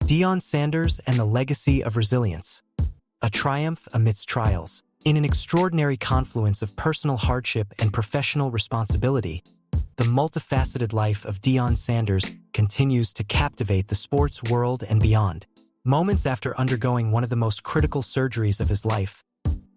Deion Sanders and the Legacy of Resilience. A triumph amidst trials. In an extraordinary confluence of personal hardship and professional responsibility, the multifaceted life of Deion Sanders continues to captivate the sports world and beyond. Moments after undergoing one of the most critical surgeries of his life,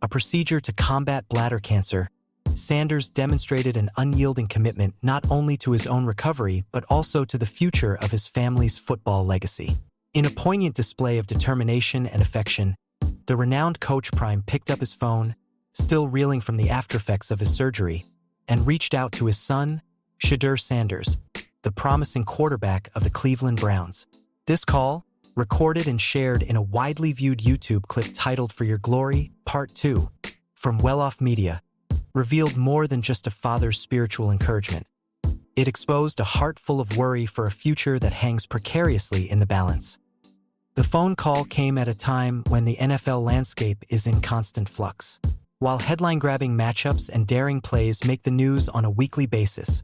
a procedure to combat bladder cancer, Sanders demonstrated an unyielding commitment not only to his own recovery but also to the future of his family's football legacy. In a poignant display of determination and affection, the renowned Coach Prime picked up his phone, still reeling from the aftereffects of his surgery, and reached out to his son, Shedeur Sanders, the promising quarterback of the Cleveland Browns. This call, recorded and shared in a widely viewed YouTube clip titled "For Your Glory, Part 2, from Well-Off Media, revealed more than just a father's spiritual encouragement. It exposed a heart full of worry for a future that hangs precariously in the balance. The phone call came at a time when the NFL landscape is in constant flux. While headline-grabbing matchups and daring plays make the news on a weekly basis,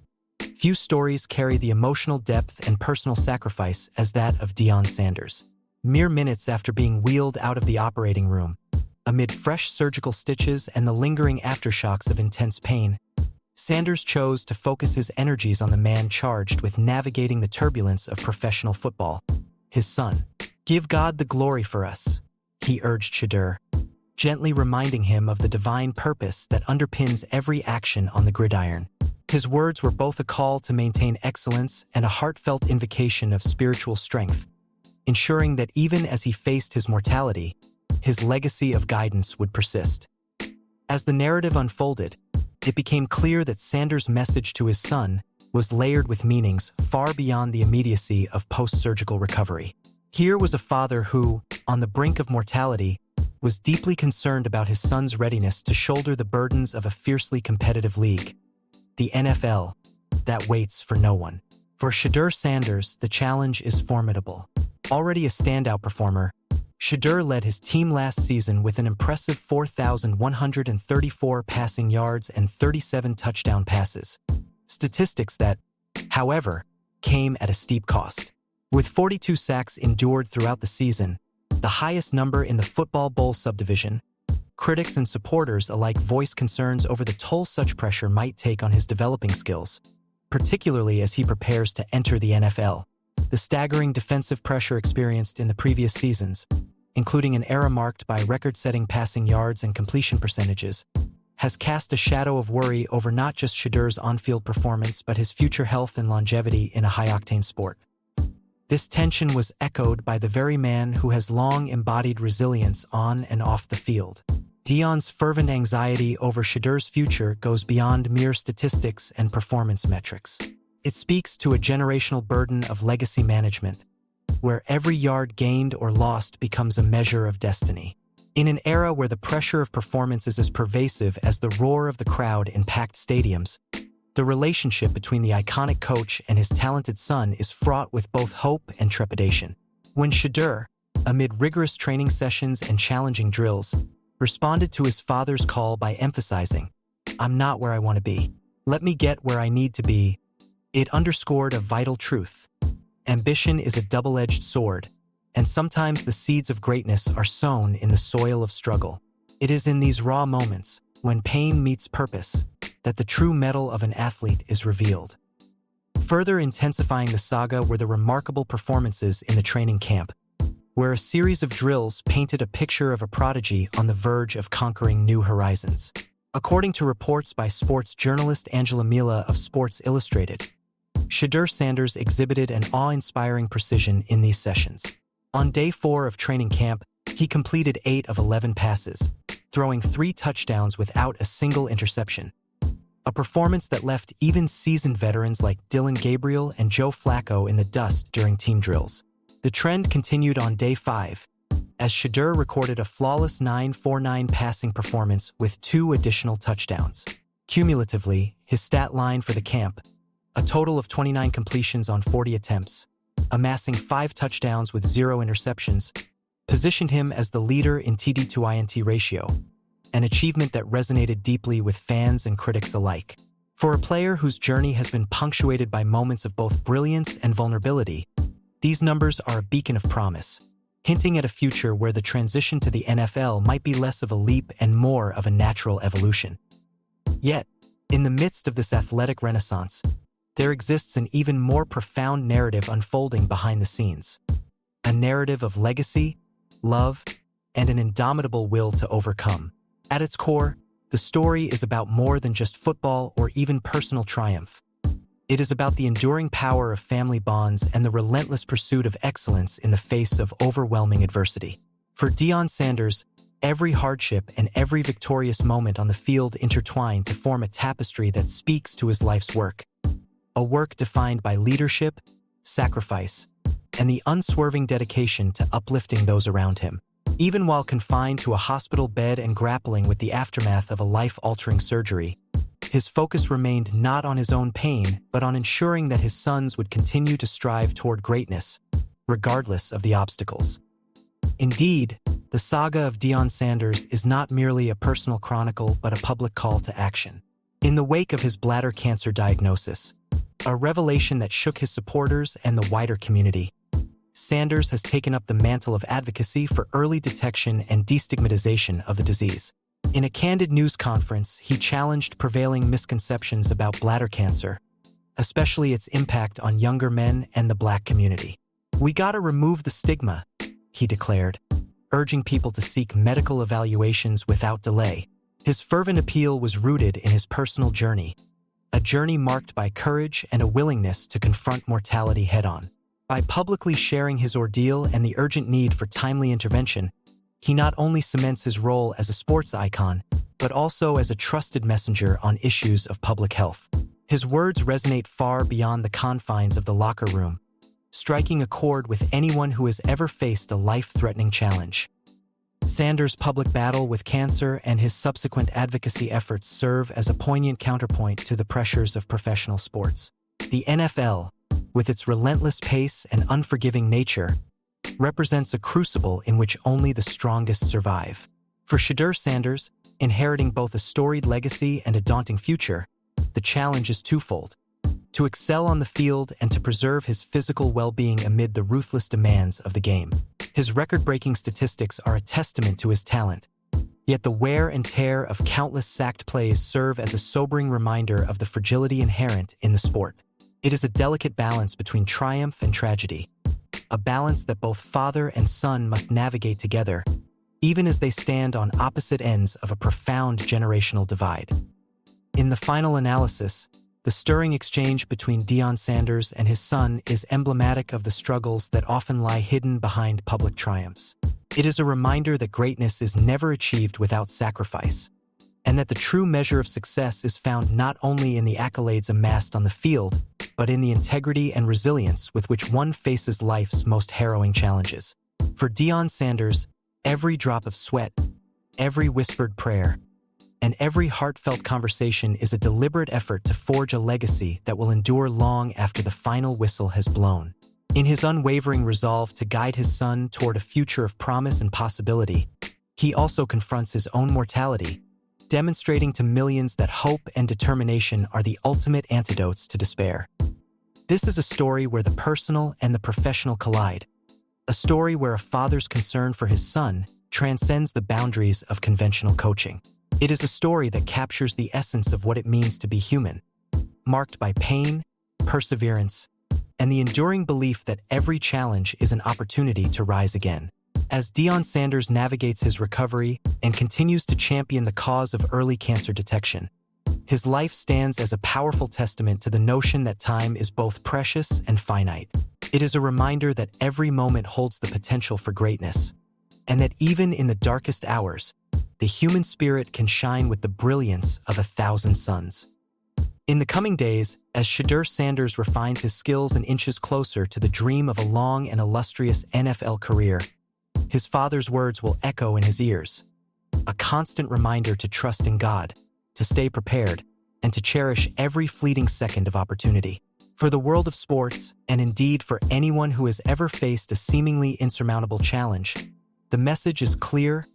few stories carry the emotional depth and personal sacrifice as that of Deion Sanders. Mere minutes after being wheeled out of the operating room, amid fresh surgical stitches and the lingering aftershocks of intense pain, Sanders chose to focus his energies on the man charged with navigating the turbulence of professional football, his son. "Give God the glory for us," he urged Shedeur, gently reminding him of the divine purpose that underpins every action on the gridiron. His words were both a call to maintain excellence and a heartfelt invocation of spiritual strength, ensuring that even as he faced his mortality, his legacy of guidance would persist. As the narrative unfolded, it became clear that Sanders' message to his son was layered with meanings far beyond the immediacy of post-surgical recovery. Here was a father who, on the brink of mortality, was deeply concerned about his son's readiness to shoulder the burdens of a fiercely competitive league, the NFL, that waits for no one. For Shedeur Sanders, the challenge is formidable. Already a standout performer, Shedeur led his team last season with an impressive 4,134 passing yards and 37 touchdown passes. Statistics that, however, came at a steep cost. With 42 sacks endured throughout the season, the highest number in the Football Bowl subdivision, critics and supporters alike voiced concerns over the toll such pressure might take on his developing skills, particularly as he prepares to enter the NFL. The staggering defensive pressure experienced in the previous seasons, including an era marked by record-setting passing yards and completion percentages, has cast a shadow of worry over not just Shedeur's on-field performance but his future health and longevity in a high-octane sport. This tension was echoed by the very man who has long embodied resilience on and off the field. Deion's fervent anxiety over Shedeur's future goes beyond mere statistics and performance metrics. It speaks to a generational burden of legacy management, where every yard gained or lost becomes a measure of destiny. In an era where the pressure of performance is as pervasive as the roar of the crowd in packed stadiums, the relationship between the iconic coach and his talented son is fraught with both hope and trepidation. When Shedeur, amid rigorous training sessions and challenging drills, responded to his father's call by emphasizing, "I'm not where I want to be. Let me get where I need to be," it underscored a vital truth. Ambition is a double-edged sword, and sometimes the seeds of greatness are sown in the soil of struggle. It is in these raw moments, when pain meets purpose, that the true mettle of an athlete is revealed. Further intensifying the saga were the remarkable performances in the training camp, where a series of drills painted a picture of a prodigy on the verge of conquering new horizons. According to reports by sports journalist Angela Mila of Sports Illustrated, Shedeur Sanders exhibited an awe-inspiring precision in these sessions. On day 4 of training camp, he completed 8 of 11 passes, throwing 3 touchdowns without a single interception. A performance that left even seasoned veterans like Dylan Gabriel and Joe Flacco in the dust during team drills. The trend continued on day 5, as Shedeur recorded a flawless 9-for-9 passing performance with 2 additional touchdowns. Cumulatively, his stat line for the camp, a total of 29 completions on 40 attempts, amassing 5 touchdowns with 0 interceptions, positioned him as the leader in TD to INT ratio, an achievement that resonated deeply with fans and critics alike. For a player whose journey has been punctuated by moments of both brilliance and vulnerability, These numbers are a beacon of promise, hinting at a future where the transition to the NFL might be less of a leap and more of a natural evolution. Yet, in the midst of this athletic renaissance, there exists an even more profound narrative unfolding behind the scenes. A narrative of legacy, love, and an indomitable will to overcome. At its core, the story is about more than just football or even personal triumph. It is about the enduring power of family bonds and the relentless pursuit of excellence in the face of overwhelming adversity. For Deion Sanders, every hardship and every victorious moment on the field intertwine to form a tapestry that speaks to his life's work. A work defined by leadership, sacrifice, and the unswerving dedication to uplifting those around him. Even while confined to a hospital bed and grappling with the aftermath of a life-altering surgery, his focus remained not on his own pain, but on ensuring that his sons would continue to strive toward greatness, regardless of the obstacles. Indeed, the saga of Deion Sanders is not merely a personal chronicle but a public call to action. In the wake of his bladder cancer diagnosis, a revelation that shook his supporters and the wider community, Sanders has taken up the mantle of advocacy for early detection and destigmatization of the disease. In a candid news conference, he challenged prevailing misconceptions about bladder cancer, especially its impact on younger men and the Black community. "We gotta remove the stigma," he declared, urging people to seek medical evaluations without delay. His fervent appeal was rooted in his personal journey, a journey marked by courage and a willingness to confront mortality head-on. By publicly sharing his ordeal and the urgent need for timely intervention, he not only cements his role as a sports icon, but also as a trusted messenger on issues of public health. His words resonate far beyond the confines of the locker room, striking a chord with anyone who has ever faced a life-threatening challenge. Sanders' public battle with cancer and his subsequent advocacy efforts serve as a poignant counterpoint to the pressures of professional sports. The NFL, with its relentless pace and unforgiving nature, represents a crucible in which only the strongest survive. For Shedeur Sanders, inheriting both a storied legacy and a daunting future, the challenge is twofold: to excel on the field and to preserve his physical well-being amid the ruthless demands of the game. His record-breaking statistics are a testament to his talent, yet the wear and tear of countless sacked plays serve as a sobering reminder of the fragility inherent in the sport. It is a delicate balance between triumph and tragedy, a balance that both father and son must navigate together, even as they stand on opposite ends of a profound generational divide. In the final analysis, the stirring exchange between Deion Sanders and his son is emblematic of the struggles that often lie hidden behind public triumphs. It is a reminder that greatness is never achieved without sacrifice, and that the true measure of success is found not only in the accolades amassed on the field, but in the integrity and resilience with which one faces life's most harrowing challenges. For Deion Sanders, every drop of sweat, every whispered prayer, and every heartfelt conversation is a deliberate effort to forge a legacy that will endure long after the final whistle has blown. In his unwavering resolve to guide his son toward a future of promise and possibility, he also confronts his own mortality, demonstrating to millions that hope and determination are the ultimate antidotes to despair. This is a story where the personal and the professional collide, a story where a father's concern for his son transcends the boundaries of conventional coaching. It is a story that captures the essence of what it means to be human, marked by pain, perseverance, and the enduring belief that every challenge is an opportunity to rise again. As Deion Sanders navigates his recovery and continues to champion the cause of early cancer detection, his life stands as a powerful testament to the notion that time is both precious and finite. It is a reminder that every moment holds the potential for greatness, and that even in the darkest hours, the human spirit can shine with the brilliance of 1,000 suns. In the coming days, as Shedeur Sanders refines his skills and inches closer to the dream of a long and illustrious NFL career, his father's words will echo in his ears, a constant reminder to trust in God, to stay prepared, and to cherish every fleeting second of opportunity. For the world of sports, and indeed for anyone who has ever faced a seemingly insurmountable challenge, the message is clear: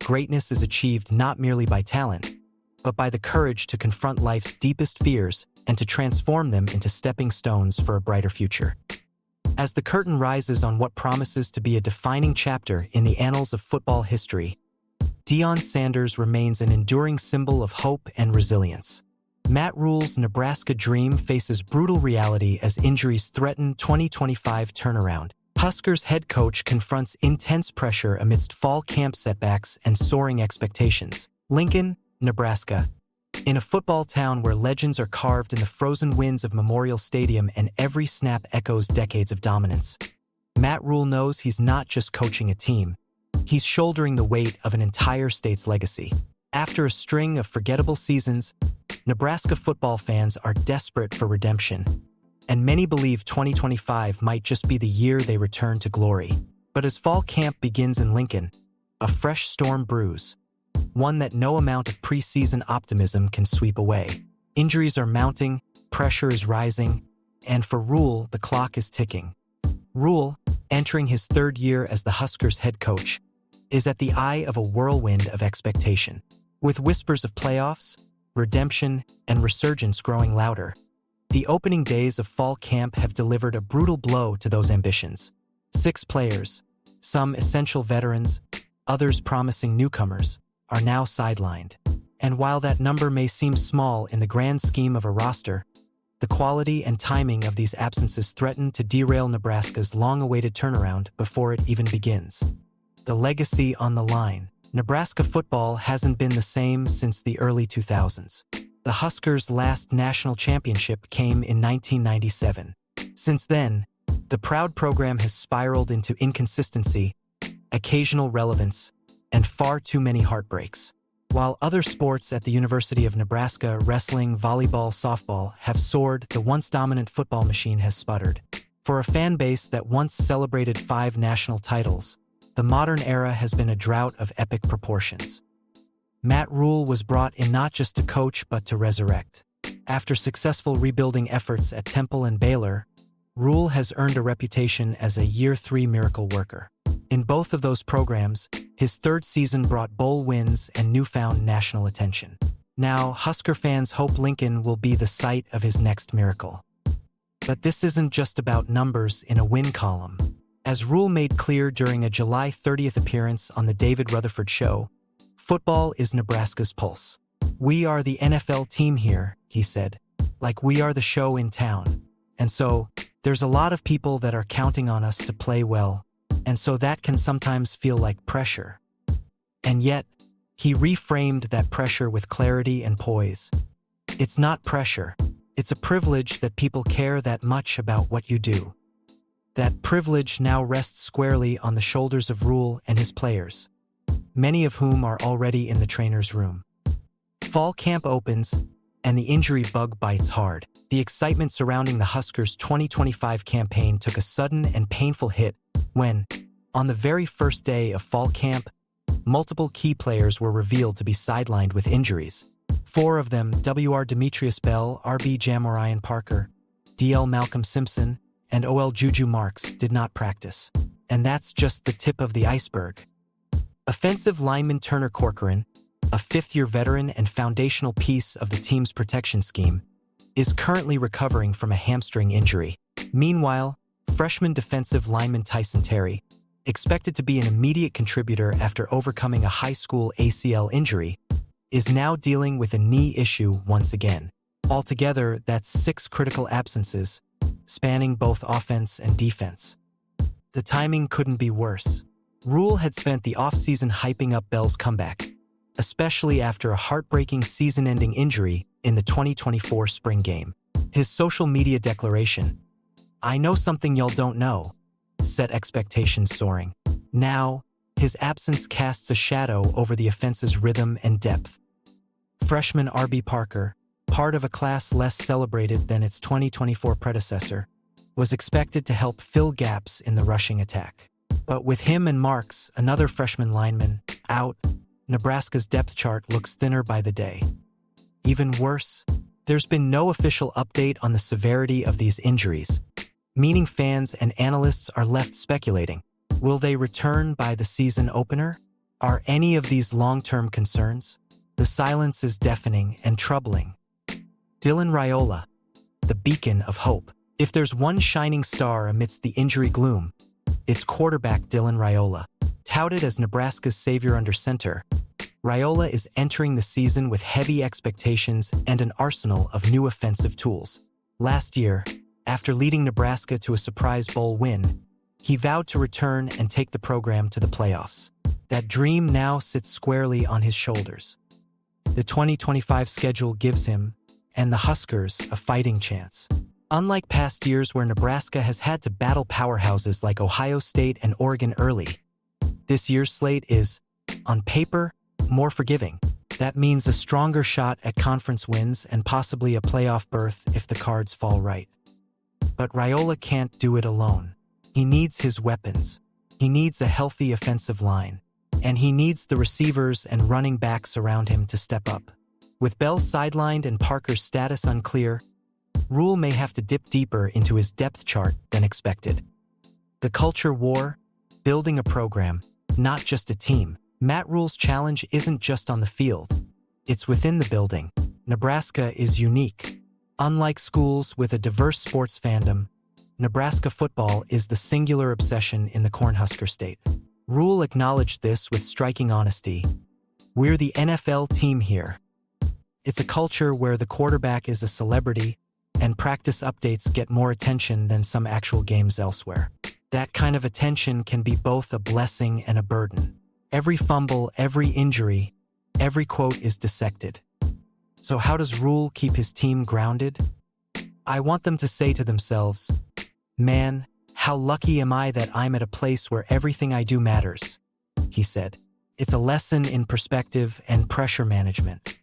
greatness is achieved not merely by talent, but by the courage to confront life's deepest fears and to transform them into stepping stones for a brighter future. As the curtain rises on what promises to be a defining chapter in the annals of football history, Deion Sanders remains an enduring symbol of hope and resilience. Matt Rhule's Nebraska dream faces brutal reality as injuries threaten 2025 turnaround. Huskers head coach confronts intense pressure amidst fall camp setbacks and soaring expectations. Lincoln, Nebraska. In a football town where legends are carved in the frozen winds of Memorial Stadium and every snap echoes decades of dominance, Matt Rhule knows he's not just coaching a team, he's shouldering the weight of an entire state's legacy. After a string of forgettable seasons, Nebraska football fans are desperate for redemption, and many believe 2025 might just be the year they return to glory. But as fall camp begins in Lincoln, a fresh storm brews, one that no amount of preseason optimism can sweep away. Injuries are mounting, pressure is rising, and for Rhule, the clock is ticking. Rhule, entering his third year as the Huskers head coach, is at the eye of a whirlwind of expectation. With whispers of playoffs, redemption, and resurgence growing louder, the opening days of fall camp have delivered a brutal blow to those ambitions. 6 players, some essential veterans, others promising newcomers, are now sidelined. And while that number may seem small in the grand scheme of a roster, the quality and timing of these absences threaten to derail Nebraska's long-awaited turnaround before it even begins. The legacy on the line. Nebraska football hasn't been the same since the early 2000s. The Huskers' last national championship came in 1997. Since then, the proud program has spiraled into inconsistency, occasional relevance, and far too many heartbreaks. While other sports at the University of Nebraska, wrestling, volleyball, softball, have soared, the once dominant football machine has sputtered. For a fan base that once celebrated 5 national titles, the modern era has been a drought of epic proportions. Matt Rhule was brought in not just to coach but to resurrect. After successful rebuilding efforts at Temple and Baylor, Rhule has earned a reputation as a Year 3 miracle worker. In both of those programs, his third season brought bowl wins and newfound national attention. Now, Husker fans hope Lincoln will be the site of his next miracle. But this isn't just about numbers in a win column. As Rhule made clear during a July 30th appearance on the David Rutherford Show, football is Nebraska's pulse. "We are the NFL team here," he said, "like we are the show in town. And so, there's a lot of people that are counting on us to play well, and so that can sometimes feel like pressure." And yet, he reframed that pressure with clarity and poise. It's not pressure. It's a privilege that people care that much about what you do. That privilege now rests squarely on the shoulders of Rhule and his players, many of whom are already in the trainer's room. Fall camp opens, and the injury bug bites hard. The excitement surrounding the Huskers' 2025 campaign took a sudden and painful hit when, on the very first day of fall camp, multiple key players were revealed to be sidelined with injuries. 4 of them, W.R. Demetrius Bell, R.B. Jamorian Parker, D.L. Malcolm Simpson, and O.L. Juju Marks, did not practice. And that's just the tip of the iceberg. Offensive lineman Turner Corcoran, a 5th-year veteran and foundational piece of the team's protection scheme, is currently recovering from a hamstring injury. Meanwhile, freshman defensive lineman Tyson Terry, expected to be an immediate contributor after overcoming a high school ACL injury, is now dealing with a knee issue once again. Altogether, that's 6 critical absences, spanning both offense and defense. The timing couldn't be worse. Rhule had spent the offseason hyping up Bell's comeback, especially after a heartbreaking season-ending injury in the 2024 spring game. His social media declaration, "I know something y'all don't know," set expectations soaring. Now, his absence casts a shadow over the offense's rhythm and depth. Freshman R.B. Parker, part of a class less celebrated than its 2024 predecessor, was expected to help fill gaps in the rushing attack. But with him and Marks, another freshman lineman, out, Nebraska's depth chart looks thinner by the day. Even worse, there's been no official update on the severity of these injuries, meaning fans and analysts are left speculating. Will they return by the season opener? Are any of these long-term concerns? The silence is deafening and troubling. Dylan Raiola, the beacon of hope. If there's one shining star amidst the injury gloom, it's quarterback Dylan Raiola. Touted as Nebraska's savior under center, Raiola is entering the season with heavy expectations and an arsenal of new offensive tools. Last year, after leading Nebraska to a surprise bowl win, he vowed to return and take the program to the playoffs. That dream now sits squarely on his shoulders. The 2025 schedule gives him, and the Huskers, a fighting chance. Unlike past years where Nebraska has had to battle powerhouses like Ohio State and Oregon early, this year's slate is, on paper, more forgiving. That means a stronger shot at conference wins and possibly a playoff berth if the cards fall right. But Raiola can't do it alone. He needs his weapons. He needs a healthy offensive line. And he needs the receivers and running backs around him to step up. With Bell sidelined and Parker's status unclear, Rule may have to dip deeper into his depth chart than expected. The culture war, building a program, not just a team. Matt Rule's challenge isn't just on the field. It's within the building. Nebraska is unique. Unlike schools with a diverse sports fandom, Nebraska football is the singular obsession in the Cornhusker State. Rule acknowledged this with striking honesty. We're the NFL team here. It's a culture where the quarterback is a celebrity, and practice updates get more attention than some actual games elsewhere. That kind of attention can be both a blessing and a burden. Every fumble, every injury, every quote is dissected. So how does Rule keep his team grounded? I want them to say to themselves, "Man, how lucky am I that I'm at a place where everything I do matters," he said. It's a lesson in perspective and pressure management.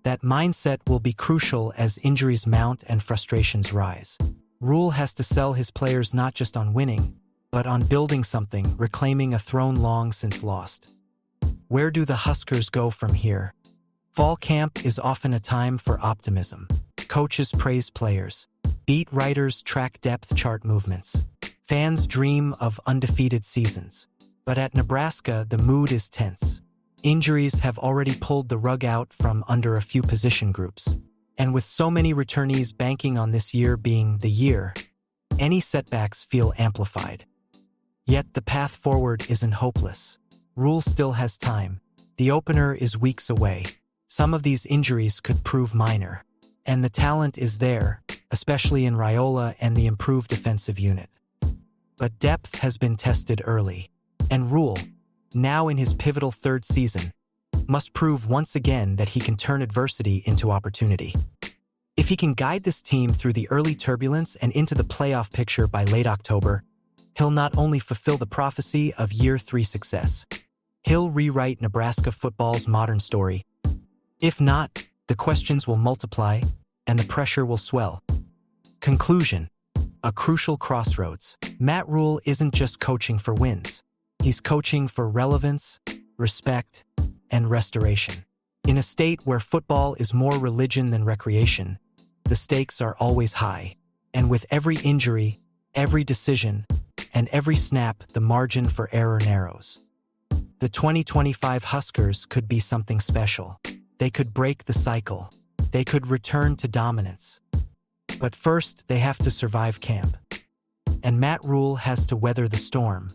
That mindset will be crucial as injuries mount and frustrations rise. Rule has to sell his players not just on winning, but on building something, reclaiming a throne long since lost. Where do the Huskers go from here? Fall camp is often a time for optimism. Coaches praise players. Beat writers track depth chart movements. Fans dream of undefeated seasons. But at Nebraska, the mood is tense. Injuries have already pulled the rug out from under a few position groups. And with so many returnees banking on this year being the year, any setbacks feel amplified. Yet the path forward isn't hopeless. Rule still has time. The opener is weeks away. Some of these injuries could prove minor. And the talent is there, especially in Raiola and the improved defensive unit. But depth has been tested early. And Rule, now in his pivotal third season, must prove once again that he can turn adversity into opportunity. If he can guide this team through the early turbulence and into the playoff picture by late October, he'll not only fulfill the prophecy of Year 3 success, he'll rewrite Nebraska football's modern story. If not, the questions will multiply and the pressure will swell. Conclusion: a crucial crossroads. Matt Rule isn't just coaching for wins. He's coaching for relevance, respect, and restoration. In a state where football is more religion than recreation, the stakes are always high. And with every injury, every decision, and every snap, the margin for error narrows. The 2025 Huskers could be something special. They could break the cycle. They could return to dominance. But first, they have to survive camp. And Matt Rule has to weather the storm.